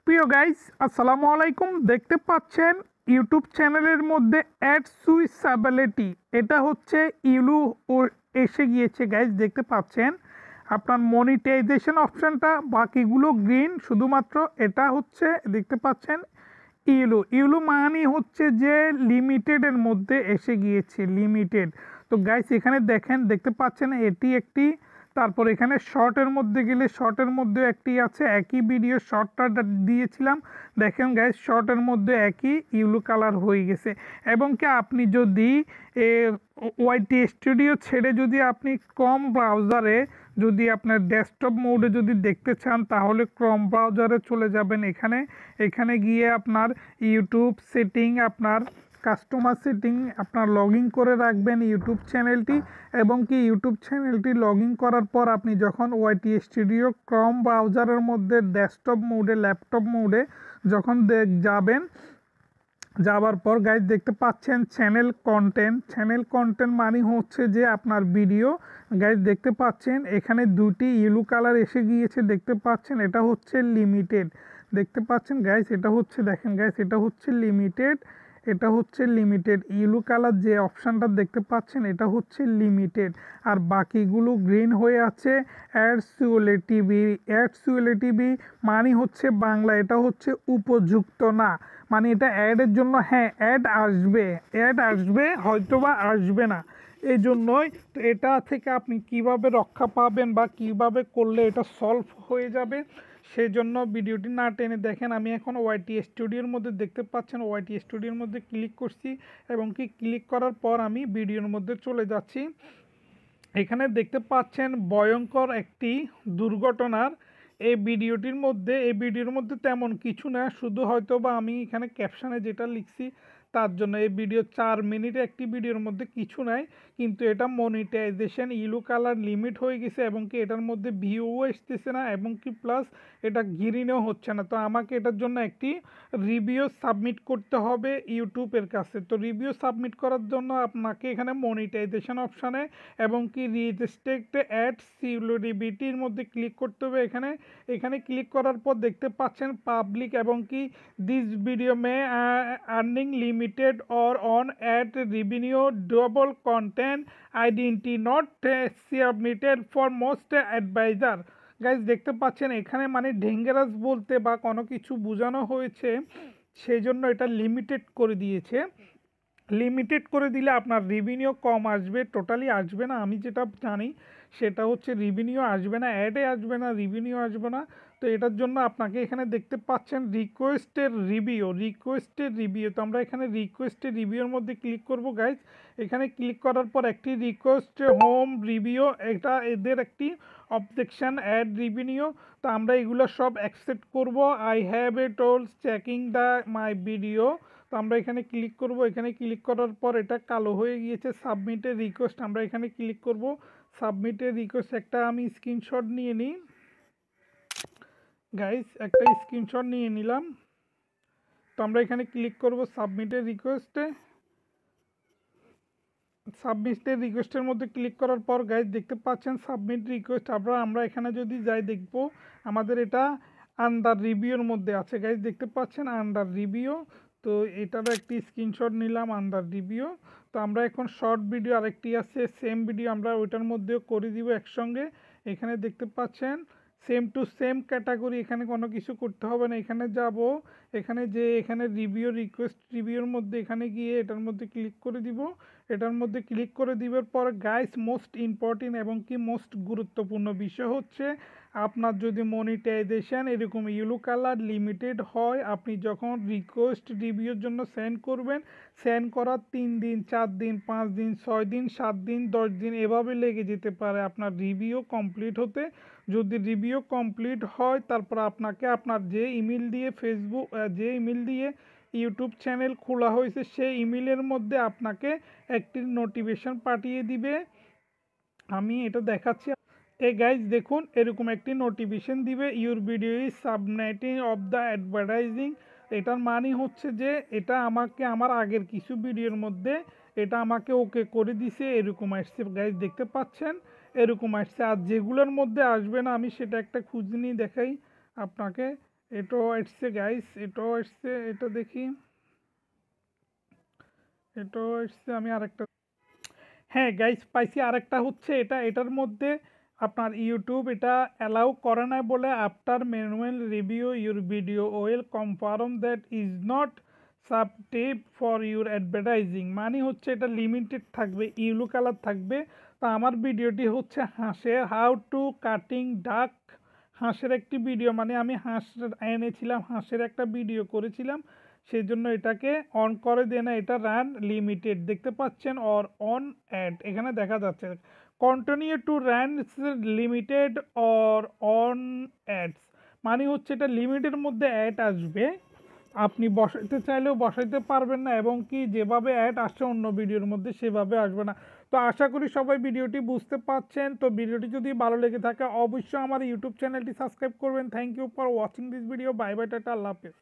প্রিয় গাইস, আসসালামু আলাইকুম। দেখতে পাচ্ছেন ইউটিউব চ্যানেলের মধ্যে অ্যাড সুইচেবিলিটি, এটা হচ্ছে ইউলু এসে গিয়েছে গাইস। দেখতে পাচ্ছেন আপনার মনিটাইজেশন অপশানটা, বাকিগুলো গ্রিন, শুধুমাত্র এটা হচ্ছে দেখতে পাচ্ছেন ইউলু। ইউলু মানে হচ্ছে যে লিমিটেডের মধ্যে এসে গিয়েছে, লিমিটেড। তো গাইস এখানে দেখতে পাচ্ছেন এটি একটি, তারপর এখানে শর্টের মধ্যে গেলে শর্টের মধ্যে একটি আছে, একই ভিডিও শর্টটা দিয়েছিলাম, দেখেন গাইস শর্টের মধ্যে একই ইউলু কালার হয়ে গেছে। এবং কি আপনি যদি ওয়াইটি স্টুডিও ছেড়ে যদি আপনি ক্রোম ব্রাউজারে যদি আপনার ডেস্কটপ মোডে যদি দেখতে চান, তাহলে ক্রোম ব্রাউজারে চলে যাবেন। এখানে গিয়ে আপনার ইউটিউব সেটিং, আপনার কাস্টমার সেটিং আপনার লগ ইন করে রাখবেন ইউটিউব চ্যানেলটি। এবং কি ইউটিউব চ্যানেলটি লগ ইন করার পর আপনি যখন ওয়াইটি স্টুডিও ক্রোম ব্রাউজারের মধ্যে ডেস্কটপ মোডে, ল্যাপটপ মোডে যখন যাওয়ার পর গাইজ দেখতে পাচ্ছেন চ্যানেল কন্টেন্ট মানে হচ্ছে যে আপনার ভিডিও। গাইজ দেখতে পাচ্ছেন এখানে দুটি ইয়েলো কালার এসে গিয়েছে, দেখতে পাচ্ছেন এটা হচ্ছে লিমিটেড। দেখতে পাচ্ছেন গাইজ এটা হচ্ছে, দেখেন গাইজ এটা হচ্ছে লিমিটেড ইয়েলো কালার যে অপশানটা দেখতে পাচ্ছেন এটা হচ্ছে লিমিটেড। আর বাকিগুলো গ্রিন হয়ে আছে। অ্যাডসুয়েলিটিভি মানে হচ্ছে বাংলা, এটা হচ্ছে উপযুক্ত না, মানে এটা অ্যাডের জন্য, হ্যাঁ অ্যাড আসবে হয়তো বা আসবে না, এই জন্যই। তো এটা থেকে আপনি কিভাবে রক্ষা পাবেন বা কিভাবে করলে এটা সলভ হয়ে যাবে, সেই জন্য ভিডিওটি না টেনে দেখেন। আমি এখন ওয়াইটি স্টুডিওর মধ্যে দেখতে পাচ্ছেন, ওয়াইটি স্টুডিওর মধ্যে ক্লিক করছি এবং কি ক্লিক করার পর আমি ভিডিওর মধ্যে চলে যাচ্ছি। এখানে দেখতে পাচ্ছেন ভয়ঙ্কর একটি দুর্ঘটনার এই ভিডিওর মধ্যে তেমন কিছু না, শুধু হয়তো বা আমি এখানে ক্যাপশনে যেটা লিখছি তার জন্য। এই ভিডিও 4 মিনিট একটি ভিডিওর মধ্যে কিছু নাই, কিন্তু এটা মনিটাইজেশন ইয়েলো কালার লিমিট হয়ে গেছে এবং কি এটার মধ্যে ভিউও আসতেছে না এবং কি প্লাস এটা গ্রিনও হচ্ছে না। তো আমাকে এটার জন্য একটি রিভিউ সাবমিট করতে হবে ইউটিউবের কাছে। তো রিভিউ সাবমিট করার জন্য আপনাকে এখানে মনিটাইজেশন অপশানে এবং কি রেজিস্ট্রেড অ্যাড সিউলিবিলিটির মধ্যে ক্লিক করতে হবে। এখানে ক্লিক করার পর দেখতে পাচ্ছেন পাবলিক এবং কি this video may earning limited or on ad revenue double content identity not submitted for most advisor. Guys দেখতে পাচ্ছেন এখানে মানে ডেঞ্জারাস বলতে বা কোনো কিছু বোঝানো হয়েছে, সেই জন্য এটা লিমিটেড করে দিয়েছে। লিমিটেড করে দিলে আপনার রেভিনিউ কম আসবে, টোটালি আসবে না। আমি যেটা জানি সেটা হচ্ছে রেভিনিউ আসবে না, অ্যাডে আসবে না, রেভিনিউ আসবে না। তো এটার জন্য আপনাকে এখানে দেখতে পাচ্ছেন রিকোয়েস্টের রিভিউ। তো আমরা এখানে রিকোয়েস্টের রিভিউর মধ্যে ক্লিক করব গাইজ। এখানে ক্লিক করার পর একটি রিকোয়েস্ট হোম রিভিউ, এটা এদের একটি অবজেকশন অ্যাড রেভিনিউ। তো আমরা এগুলো সব অ্যাকসেপ্ট করব। I have a tours checking the my video. তো আমরা এখানে ক্লিক করব। এখানে ক্লিক করার পর এটা কালো হয়ে গিয়েছে, সাবমিটের রিকোয়েস্ট, আমরা এখানে ক্লিক করব। সাবমিটের রিকোয়েস্ট একটা আমি স্ক্রিনশট নিয়ে নিই গাইস, একটা স্ক্রিনশট নিয়ে নিলাম। তো আমরা এখানে ক্লিক করব সাবমিটের রিকোয়েস্টের মধ্যে ক্লিক করার পর গাইস দেখতে পাচ্ছেন সাবমিট রিকোয়েস্ট। আমরা এখানে যদি যাই দেখব আমাদের এটা আন্ডার রিভিউর মধ্যে আছে গাইস, দেখতে পাচ্ছেন আন্ডার রিভিউ। তো এটারও একটি স্ক্রিনশট নিলাম আন্ডার রিভিউ। তো আমরা এখন শর্ট ভিডিও আরেকটি আছে সেম ভিডিও, আমরা ওইটার মধ্যেও করে দিব একসঙ্গে। এখানে দেখতে পাচ্ছেন সেম টু সেম ক্যাটাগরি, এখানে কোনো কিছু করতে হবে না। এখানে যাব, এখানে রিকোয়েস্ট রিভিউর মধ্যে এখানে গিয়ে এটার মধ্যে ক্লিক করে দিব। এটার মধ্যে ক্লিক করে দিবার পর গাইস মোস্ট ইম্পর্টেন্ট এবং কি মোস্ট গুরুত্বপূর্ণ বিষয় হচ্ছে, আপনার যদি মনিটাইজেশন এরকম ইয়েলো কালার লিমিটেড হয়, আপনি যখন রিকোয়েস্ট রিভিউর জন্য সেন্ড করবেন, সেন্ড করার 3 দিন 4 দিন 5 দিন 6 দিন 7 দিন 10 দিন এভাবে লেগে যেতে পারে আপনার রিভিউ কমপ্লিট হতে। যদি রিভিউ কমপ্লিট হয়, তারপর আপনাকে আপনার যে ইমেল দিয়ে ইউটিউব চ্যানেল খোলা হয়েছে সেই ইমেলের মধ্যে আপনাকে একটি নোটিফিকেশন পাঠিয়ে দিবে। আমি এটা দেখাচ্ছি। গাইজ দেখুন এরকম একটি নোটিফিকেশন দিবে, your video is subnetting of the advertising. এটার মানে হচ্ছে যে এটা আমাকে আমার আগের কিছু ভিডিওর মধ্যে এটা আমাকে ওকে করে দিছে, এরকম আসছে গাইজ দেখতে পাচ্ছেন, এরকম আসছে। আর যেগুলোর মধ্যে আসবে না আমি সেটা একটা খুঁজে নিয়ে দেখাই আপনাকে। এটাও এসছে গাইস, এটাও এসছে, এটা দেখি, এটাও এসছে। আমি আরেকটা, হ্যাঁ গাইস পাইছি আরেকটা হচ্ছে এটার মধ্যে আপনার ইউটিউব এটা অ্যালাউ করে না বলে after manual review your video will confirm that is not suitable for your advertising, মানে হচ্ছে এটা লিমিটেড থাকবে, ইউলো কালার থাকবে। তো আমার ভিডিওটি হচ্ছে হাঁসের হাউ টু কাটিং ডাক, হাঁসের একটি ভিডিও, মানে আমি হাঁস এনেছিলাম, হাঁসের একটা ভিডিও করেছিলাম, সেই জন্য এটাকে অন করে দেয় না, এটা রান লিমিটেড দেখতে পাচ্ছেন, অর অন অ্যাড এখানে দেখা যাচ্ছে, continue to run limited or on ads, মানে হচ্ছে এটা লিমিটের মধ্যে অ্যাড আসবে, আপনি বসাইতে চাইলেও বসাইতে পারবেন না, এবং কি যেভাবে অ্যাড আসছে অন্য ভিডিওর মধ্যে সেভাবে আসবে না। তো আশা করি সবাই ভিডিওটি বুঝতে পারছেন। তো ভিডিওটি যদি ভালো লেগে থাকে অবশ্যই আমার ইউটিউব চ্যানেলটি সাবস্ক্রাইব করবেন। Thank you for watching this video, bye bye, tata, আল্লাহ হাফেজ।